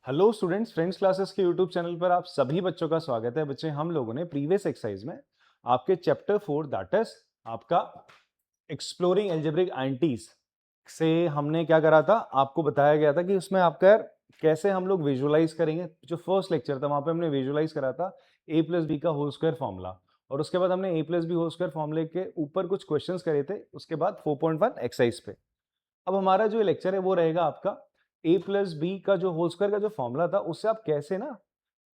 Hello students, friends classes के YouTube channel पर आप सभी बच्चों का स्वागत है। बच्चे, हम लोगों ने प्रीवियस एक्सरसाइज में आपके चैप्टर 4 दैट इज आपका एक्सप्लोरिंग एल्जेब्रिक एंटीज से हमने क्या करा था, आपको बताया गया था कि उसमें आपका यार कैसे हम लोग विजुअलाइज करेंगे। जो फर्स्ट लेक्चर था वहां पे हमने विजुअलाइज करा था ए प्लस बी का होल स्क्वायर फॉर्मूला, और उसके बाद हमने ए प्लस बी होल स्क्वायर फॉर्मूले के ऊपर कुछ क्वेश्चंस करे थे। उसके बाद 4.1 एक्सरसाइज पे अब हमारा जो लेक्चर है वो रहेगा आपका ए प्लस बी का जो होल स्क्वायर का जो फॉर्मूला था उससे आप कैसे ना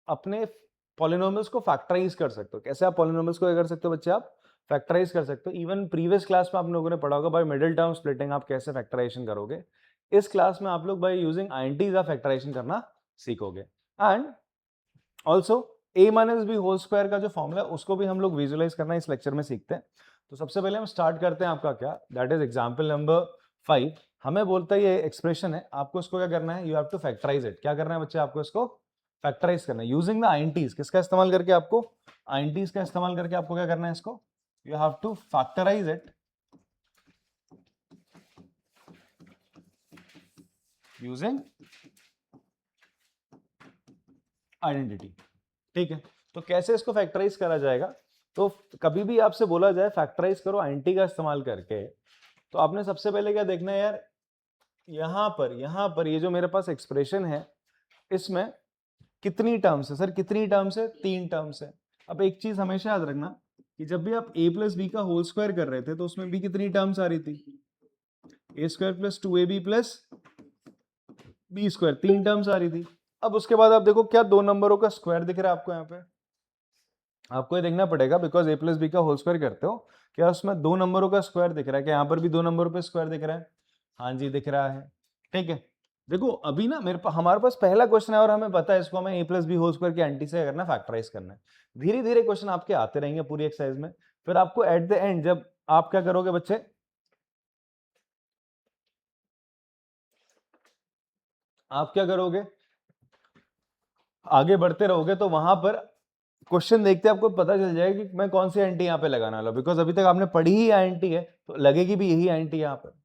अपने पॉलिनोमियल्स को फैक्टराइज कर सकते हो। कैसे आप पॉलिनोमियल्स को क्या कर सकते हो बच्चे, आप फैक्टराइज कर सकते हो। इवन प्रीवियस क्लास में आप लोगों ने पढ़ा होगा भाई मिडिल टर्म स्प्लिटिंग आप कैसे फैक्टराइजेशन करोगे। इस क्लास में आप लोग बाय यूजिंग आईएनटीज आप फैक्टराइजेशन करना सीखोगे। And also a minus b whole square का जो फॉर्मूला है उसको भी हम लोग विजुअलाइज करना इस लेक्चर में सीखते हैं। तो सबसे पहले हम स्टार्ट करते हैं आपका क्या, दैट इज एग्जाम्पल नंबर 5। हमें बोलता है ये एक्सप्रेशन है, आपको इसको क्या करना है, you have to factorise it. क्या करना है बच्चे, आपको इसको फैक्टराइज करना है यूजिंग द आईएनटीज। किसका इस्तेमाल करके, आपको आईएनटीज का इस्तेमाल करके आपको क्या करना है, इसको you have to factorise it using identity. ठीक है, तो कैसे इसको फैक्टराइज करा जाएगा। तो कभी भी आपसे बोला जाए फैक्टराइज करो आईएनटी का इस्तेमाल करके, तो आपने सबसे पहले क्या देखना है यार, यहां पर ये जो मेरे पास एक्सप्रेशन है इसमें कितनी टर्म्स है। सर कितनी टर्म्स है, 3 टर्म्स है। अब एक चीज हमेशा याद रखना कि जब भी आप a प्लस बी का होल स्क्वायर कर रहे थे तो उसमें भी कितनी टर्म्स आ रही थी, a square plus 2ab plus b square, 3 terms आ रही थी। अब उसके बाद आप देखो क्या 2 नंबरों का स्क्वायर दिख रहा है आपको, यहाँ पे आपको ये देखना पड़ेगा बिकॉज ए प्लस बी का होल स्क्वायर करते हो, क्या उसमें 2 नंबरों का स्क्वायर दिख रहा है, क्या यहाँ पर भी 2 नंबरों पे स्क्वायर दिख रहा है। हाँ जी दिख रहा है। ठीक है, देखो अभी ना हमारे पास पहला क्वेश्चन है और हमें पता है इसको हमें ए प्लस बी होल स्क्वायर के एंटी से करना, फैक्टराइज करना है। धीरे धीरे क्वेश्चन आपके आते रहेंगे पूरी एक्सरसाइज में। फिर आपको एट द एंड जब आप क्या करोगे बच्चे, आप क्या करोगे, आगे बढ़ते रहोगे तो वहां पर क्वेश्चन देखते आपको पता चल जाएगा कि मैं कौन सी एंटी यहाँ पे लगाने वाला हूं। बिकॉज अभी तक आपने पढ़ी ही एंटी है तो लगेगी भी यही एंटी यहाँ पर।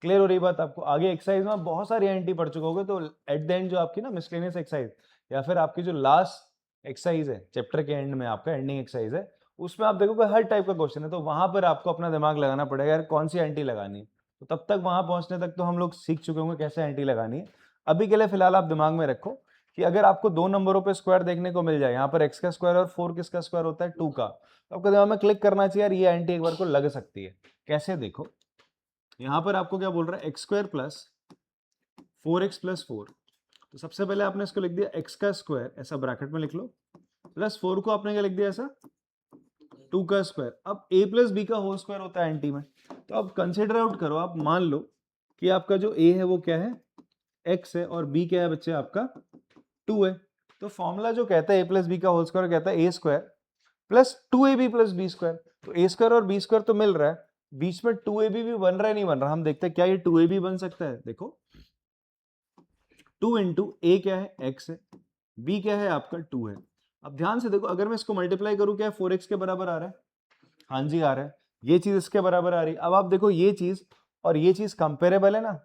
क्लियर हो रही बात आपको। आगे एक्सरसाइज में आप बहुत सारी एंटी पढ़ चुके होगे, तो एट द एंड जो आपकी ना मिसलेनियस एक्सरसाइज या फिर आपकी जो लास्ट एक्सरसाइज है चैप्टर के एंड में, आपका एंडिंग एक्सरसाइज है, उसमें आप देखोगे हर टाइप का क्वेश्चन है। तो वहां पर आपको अपना दिमाग लगाना पड़ेगा यार कौन सी एंटी लगानी है। तो तब तक वहां पहुंचने तक तो हम लोग सीख चुके होंगे कैसे एंटी लगानी है। अभी के लिए फिलहाल आप दिमाग में रखो कि अगर आपको 2 नंबरों पे स्क्वायर देखने को मिल जाए, यहाँ पर x का स्क्वायर और 4 किसका स्क्वायर होता है, 2 का, तो आपको दिमाग में क्लिक करना चाहिए यार ये एंटी एक बार को लग सकती है। कैसे, देखो यहाँ पर आपको क्या बोल रहा है, x square plus 4x plus 4। तो सबसे पहले आपने इसको लिख दिया x का स्क्वायर, ऐसा ब्रैकेट में लिख लो, प्लस 4 को आपने क्या लिख दिया, ऐसा 2 का स्क्वायर। अब a प्लस बी का होल स्क्वायर होता है एंटी में, तो अब कंसिडर आउट करो, आप मान लो कि आपका जो a है वो क्या है, x है, और b क्या है बच्चे आपका 2 है। तो फॉर्मूला जो कहता है a प्लस बी का होल स्क्वायर कहता है a square plus 2ab plus b square. तो a स्क्वायर और b स्क्वायर तो मिल रहा है, बीच में 2ab भी बन रहा है नहीं बन रहा, हम देखते हैं क्या ये 2ab बन सकता है। देखो 2 इंटू ए क्या है, x है, b क्या है आपका 2 है। अब ध्यान से देखो, अगर मैं इसको मल्टीप्लाई करूं क्या 4x के बराबर आ रहा है, हाँ जी आ रहा है। ये चीज इसके बराबर आ रही है। अब आप देखो ये चीज और ये चीज कंपेरेबल है ना,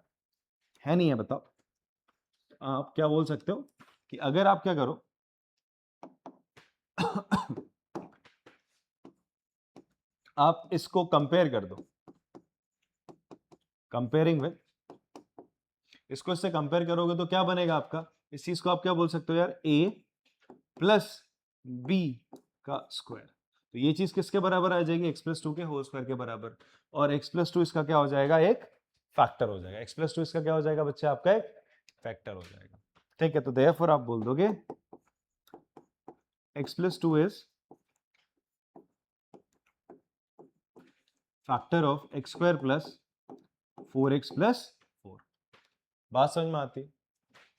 है नहीं है, बताओ आप क्या बोल सकते हो कि अगर आप क्या करो आप इसको कंपेयर कर दो, कंपेयरिंग विद, इसको इससे कंपेयर करोगे तो क्या बनेगा आपका, इस चीज को आप क्या बोल सकते हो यार, a प्लस बी का स्क्वायर। तो ये चीज किसके बराबर आ जाएगी, x प्लस 2 के होल स्क्वायर के बराबर, और x प्लस 2 इसका क्या हो जाएगा, एक फैक्टर हो जाएगा। x प्लस 2 इसका क्या हो जाएगा बच्चे, आपका एक फैक्टर हो जाएगा। ठीक है, तो देयरफॉर आप बोल दोगे x plus 2 is factor of x square plus 4x plus 4। बात समझ में आती है।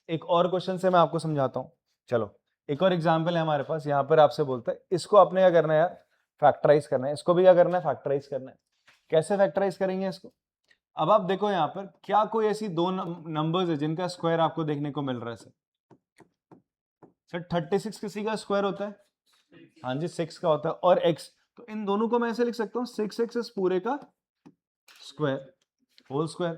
एक और क्वेश्चन से मैं आपको समझाता हूं। चलो एक और एग्जांपल है हमारे पास, यहां पर आपसे बोलता है इसको आपने क्या करना है यार, फैक्टराइज करना है। इसको भी क्या करना है, फैक्टराइज करना है। कैसे फैक्टराइज करेंगे इसको, अब आप देखो यहां पर क्या कोई ऐसी दो नंबर्स है जिनका स्क्वायर आपको देखने को मिल रहा है। सर 36 किसी का स्क्वायर होता है, हाँ जी 6 का होता है, और x, तो इन दोनों को मैं ऐसे लिख सकता हूँ 6x इस पूरे का स्क्वायर होल स्क्वायर,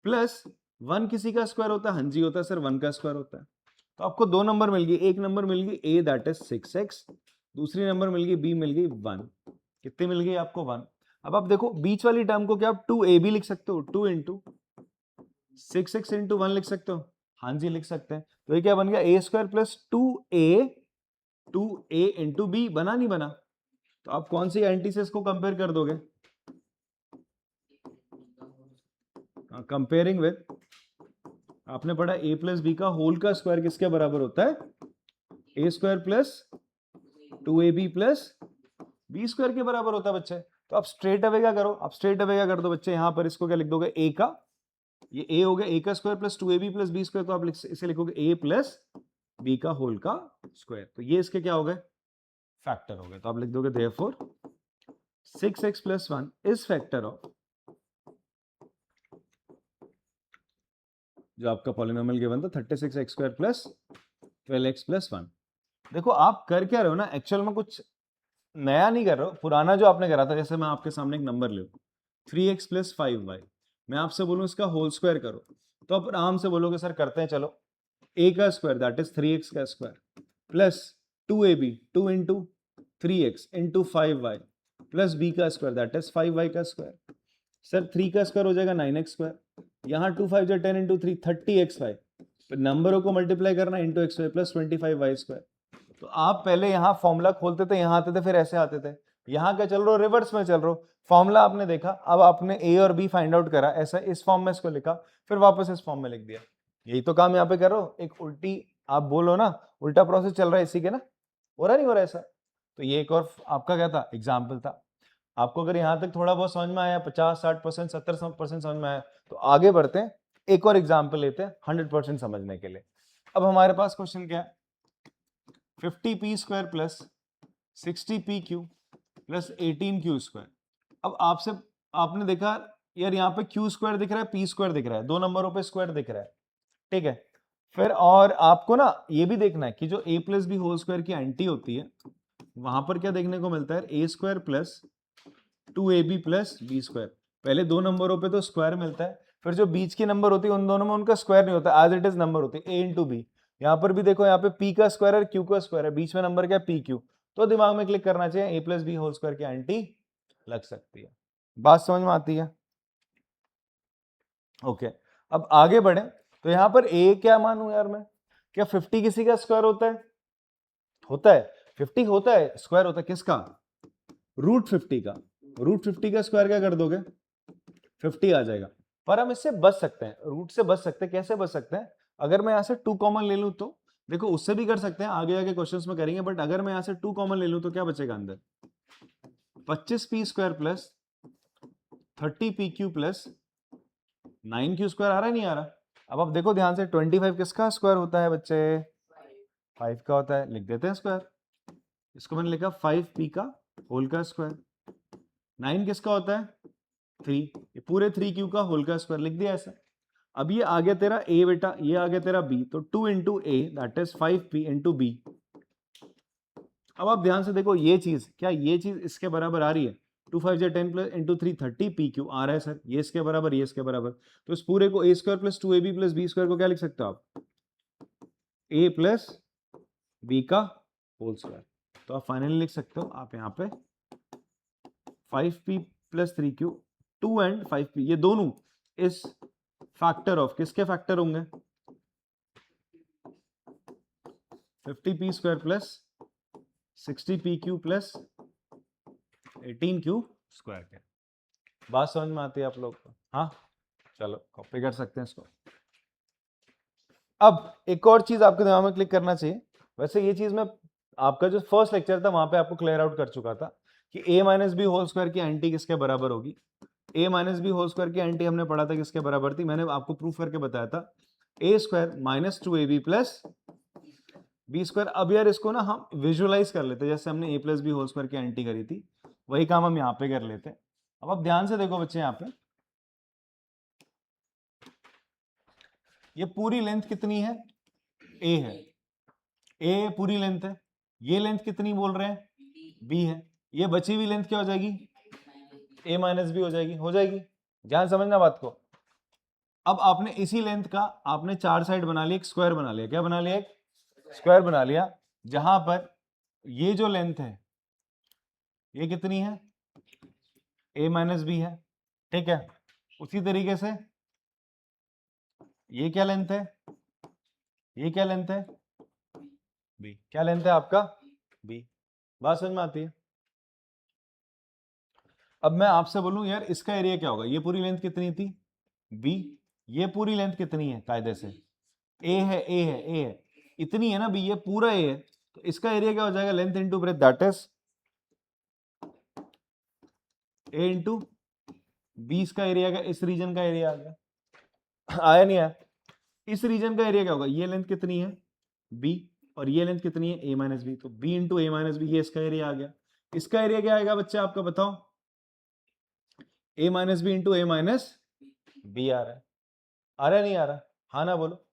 प्लस 1 किसी का स्क्वायर होता है, हाँ जी होता है सर 1 का स्क्वायर होता है। तो आपको दो नंबर मिल गई, एक नंबर मिल गई ए दैट इज 6x, दूसरी नंबर मिल गई बी मिल गई 1। कितनी मिल गई आपको 1। अब आप देखो बीच वाली टर्म को क्या आप 2a भी लिख सकते हो, 2 इंटू 6x इंटू 1 लिख सकते हो, हाँ जी लिख सकते हैं। तो ये क्या बन गया a square plus 2a into b, बना नहीं बना। तो आप कौन सी एंटी से इसको कंपेयर कर दोगे, कंपेयरिंग विद, आपने पढ़ा a प्लस बी का होल का स्क्वायर किसके बराबर होता है, a square plus 2ab plus b square के बराबर होता है बच्चे। तो आप स्ट्रेट अवे क्या करो, आप स्ट्रेट अवे क्या कर दो बच्चे, यहां पर इसको क्या लिख दोगे, a का, ये a हो गया a का square plus 2ab plus b square, तो आप इसे लिखोगे a प्लस बी का होल का स्क्वायर। तो ये इसके क्या हो गए, फैक्टर हो गए। तो आप लिख दोगे therefore 6x plus 1 is factor of, जो आपका पॉलिनोमियल गिवन था 36x square plus 12x plus 1। देखो आप कर क्या रहे हो ना, एक्चुअल में कुछ नया नहीं कर रहे हो, पुराना जो आपने करा था। जैसे मैं आपके सामने एक नंबर ले 3x प्लस 5y, मैं आपसे बोलूं इसका होल स्क्वायर करो, तो आप आराम से बोलोगे सर करते हैं चलो। a का स्क्वायर दैट इज 3x का square plus 2ab 2 into 3x into 5y plus b का स्क्वायर दैट इज 5y का स्क्वायर। सर 3 का स्क्वायर हो जाएगा 9x स्क्वायर, यहाँ 2 5 10 इंटू 3 30xy, नंबरों को मल्टीप्लाई करना into x y plus 25y square. तो आप पहले यहाँ फॉर्मूला खोलते थे, यहाँ आते थे, फिर ऐसे आते थे। यहाँ क्या चल रहा हो, रिवर्स में चल रहा हो। फॉर्मूला आपने देखा, अब आपने ए और बी फाइंड आउट करा, ऐसा इस फॉर्म में इसको लिखा, फिर वापस इस फॉर्म में लिख दिया। यही तो काम यहाँ पे करो, एक उल्टी आप बोलो ना, उल्टा प्रोसेस चल रहा है इसी के ना, हो रहा नहीं हो रहा ऐसा। तो ये एक और आपका क्या था, एग्जाम्पल था। आपको अगर यहाँ तक थोड़ा बहुत समझ में आया, 50-60% 70% समझ में आया, तो आगे बढ़ते हैं, एक और एग्जाम्पल लेते हैं 100% समझने के लिए। अब हमारे पास क्वेश्चन क्या है, 50p square plus 60p Q plus 18q square. अब आपसे आपने देखा यार यहाँ पे q स्क्वायर दिख रहा है, p स्क्वायर दिख रहा है, दो नंबरों पे स्क्वायर दिख रहा है, ठीक है। फिर और आपको ना ये भी देखना है कि जो a plus b whole square की एंटी होती है, वहां पर क्या देखने को मिलता है, a square plus 2ab plus b square. पहले दो नंबरों पे तो स्क्वायर मिलता है, फिर जो बीच की नंबर होती है उन दोनों में उनका स्क्वायर नहीं होता, एज इट इज नंबर होती है a इंटू बी। यहाँ पर भी देखो, यहाँ पे p का स्क्वायर है, q का स्क्वायर है, बीच में नंबर क्या p q, तो दिमाग में क्लिक करना चाहिए a plus b whole square की एंटी लग सकती है। बात समझ में आती है, ओके। अब आगे बढ़े, तो यहाँ पर a क्या मानूं यार मैं, क्या 50 किसी का स्क्वायर होता है, होता है 50 होता है, स्क्वायर होता है किसका, रूट 50 का। रूट 50 का स्क्वायर क्या कर दोगे, 50 आ जाएगा। पर हम इससे बच सकते हैं, रूट से बच सकते हैं। कैसे बच सकते हैं, अगर मैं यहाँ से 2 कॉमन ले लूं तो, देखो उससे भी कर सकते हैं, आगे आगे क्वेश्चंस में करेंगे, बट अगर मैं यहाँ से 2 कॉमन ले लूं तो क्या बचेगा अंदर, 25p square plus 30pq plus 9q square. आ रहा है नहीं आ रहा। अब आप देखो ध्यान से, 25 किसका स्क्वायर होता है बच्चे, 5 का होता है, लिख देते हैं स्क्वायर। इसको मैंने लिखा 5p का होल का स्क्वायर। 9 किसका होता है, 3, ये पूरे 3q का होल का स्क्वायर लिख दिया ऐसा। अब ये आ गया तेरा a बेटा, ये आ गया तेरा b, तो 2 into a that is 5p into b. अब आप ध्यान से देखो, ये चीज क्या, ये चीज इसके बराबर आ रही है, 2 5 10 प्लस इंटू 3 30pq आ रहा है सर, ये इसके बराबर, ये इसके बराबर। तो इस पूरे को a square plus 2ab plus b square को क्या लिख सकते हो आप, a प्लस बी का होल स्क्वायर। तो आप फाइनली लिख सकते हो आप यहाँ पे 5p plus 3q, 2 and 5p, ये दोनों इस फैक्टर ऑफ, किसके फैक्टर होंगे, 50p square plus 60pq plus 18q square के। बात समझ में आती है आप लोग को, हाँ चलो कॉपी कर सकते हैं इसको। अब एक और चीज आपके दिमाग में क्लिक करना चाहिए, वैसे ये चीज मैं आपका जो फर्स्ट लेक्चर था वहां पे आपको क्लियर आउट कर चुका था कि a minus b whole square की एंटी किसके बराबर होगी। a minus b whole square की एंटी हमने पढ़ा था किसके बराबर थी, मैंने आपको प्रूफ करके बताया था, a square minus 2ab plus b square. अब यार इसको ना हम विजुअलाइज कर लेते, जैसे हमने a plus b whole square की एंटी करी थी, वही काम हम यहाँ पे कर लेते। अब आप ध्यान से देखो बच्चे, यहाँ पे ये पूरी लेंथ कितनी है, a है, a पूरी लेंथ है, ये लेंथ कितनी बोल रहे हैं, b है, ये बची हुई लेंथ क्या हो जाएगी, a माइनस बी हो जाएगी, हो जाएगी। ध्यान समझना बात को। अब आपने इसी लेंथ का आपने चार साइड बना लिया, एक स्क्वायर बना लिया, क्या बना लिया, एक स्क्वायर बना लिया, जहां पर ये जो लेंथ है ये कितनी है, a माइनस बी है, ठीक है। उसी तरीके से ये क्या लेंथ है, ये क्या लेंथ है, b, क्या लेंथ है आपका b। बात समझ में आती है। अब मैं आपसे बोलूं यार इसका एरिया क्या होगा, ये पूरी लेंथ कितनी थी b, ये पूरी लेंथ कितनी है, कायदे से a है, a है, a है, इतनी है ना b, ये पूरा a है, तो इसका एरिया क्या हो जाएगा, length into breadth, that is a into b। इसका एरिया का, इस रीजन का एरिया आ गया, आया नहीं आया। इस रीजन का एरिया क्या होगा, ये लेंथ कितनी है b और ये लेंथ कितनी है a माइनस बी, तो b into a minus b, ये इसका एरिया आ गया। इसका एरिया क्या आएगा बच्चे आपका बताओ, a minus b into a minus b आ रहा है, आ रहा है नहीं आ रहा, हाँ ना बोलो।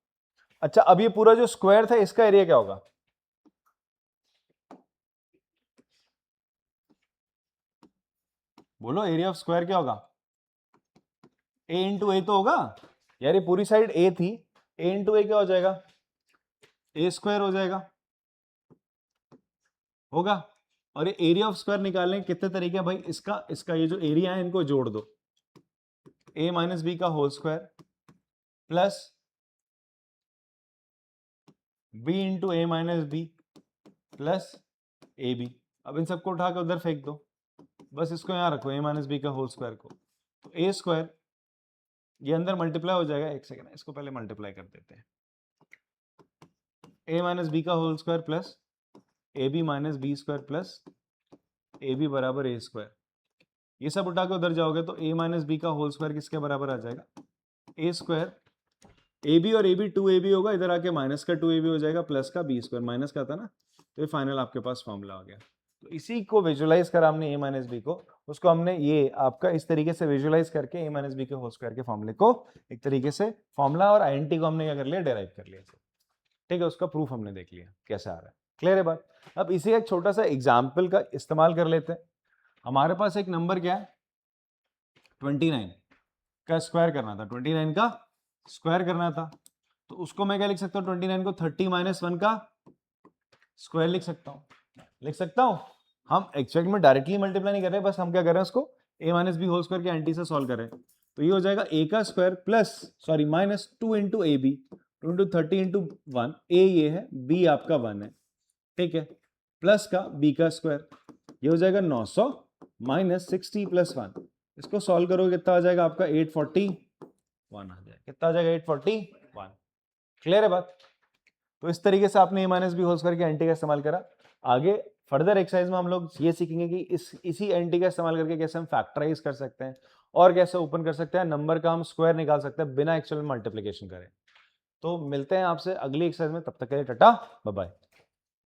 अच्छा अब ये पूरा जो स्क्वायर था इसका एरिया क्या होगा, बोलो एरिया ऑफ स्क्वायर क्या होगा, a इंटू ए तो होगा यार, ये पूरी साइड a थी, a इंटू ए क्या हो जाएगा, a स्क्वायर हो जाएगा, होगा। और ये एरिया ऑफ स्क्वायर निकालने के कितने तरीके हैं भाई, इसका ये जो एरिया है इनको जोड़ दो, a माइनस बी का whole square plus b into a minus b plus a b. अब इन सबको उठा के उधर फेंक दो, बस इसको यहां रखो a माइनस बी का होल स्क्वायर को, तो a स्क्वायर ये अंदर मल्टीप्लाई हो जाएगा, एक सेकेंड इसको पहले मल्टीप्लाई कर देते हैं, a माइनस बी का whole square plus a b minus b square plus a b बराबर ए स्क्वायर। ये सब उठा के उधर जाओगे तो a माइनस बी का होल स्क्वायर किसके बराबर आ जाएगा, ए स्क्वायर, ए बी और ए बी 2ab होगा, इधर आके माइनस का 2ab हो जाएगा, प्लस का बी स्क्वायर, माइनस का था ना, तो ये फाइनल आपके पास फॉर्मूला आ गया। तो इसी को विजुलाइज करा हमने a माइनस बी को, उसको हमने ये आपका इस तरीके से विजुलाइज करके a माइनस बी के होल स्क्वायर के फॉर्मूले को एक तरीके से फॉर्मूला और आईएनटी को हमने क्या कर लिया, डेराइव कर लिया, ठीक है। उसका प्रूफ हमने देख लिया कैसे आ रहा है, क्लियर है बात। अब इसी एक छोटा सा एग्जाम्पल का इस्तेमाल कर लेते हैं। हमारे पास एक नंबर क्या है 29 का स्क्वायर करना था, 29 का स्क्वायर करना था, तो उसको मैं क्या लिख सकता हूँ, 29 को 30 माइनस 1 का स्क्वायर लिख सकता हूँ, लिख सकता हूँ। हम एक्चुअली में डायरेक्टली मल्टीप्लाई नहीं कर रहे, बस हम क्या कर रहे हैं उसको a minus b whole square के एंटी से सॉल्व कर रहे हैं। तो ये हो जाएगा a का square plus sorry minus 2 into a b, 2 into 30 into 1, a ये है, b आपका 1 है, ठीक है, प्लस का b का स्क्वायर, ये हो जाएगा 900 माइनस 60 प्लस 1, इसको सॉल्व करोगे कितना आ जाएगा आपका 841 आ जाएगा, कितना आ जाएगा 841, क्लियर है बात। तो इस तरीके से आपने a minus b whole square के एंटी का इस्तेमाल करा। आगे फर्दर एक्सरसाइज में हम लोग ये सीखेंगे कि इसी एंटी का इस्तेमाल करके कैसे हम फैक्टराइज कर सकते हैं और कैसे ओपन कर सकते हैं, नंबर का हम स्क्वायर निकाल सकते हैं बिना एक्चुअल मल्टीप्लिकेशन करें। तो मिलते हैं आपसे अगली एक्सरसाइज में, तब तक के लिए टाटा बाय बाय।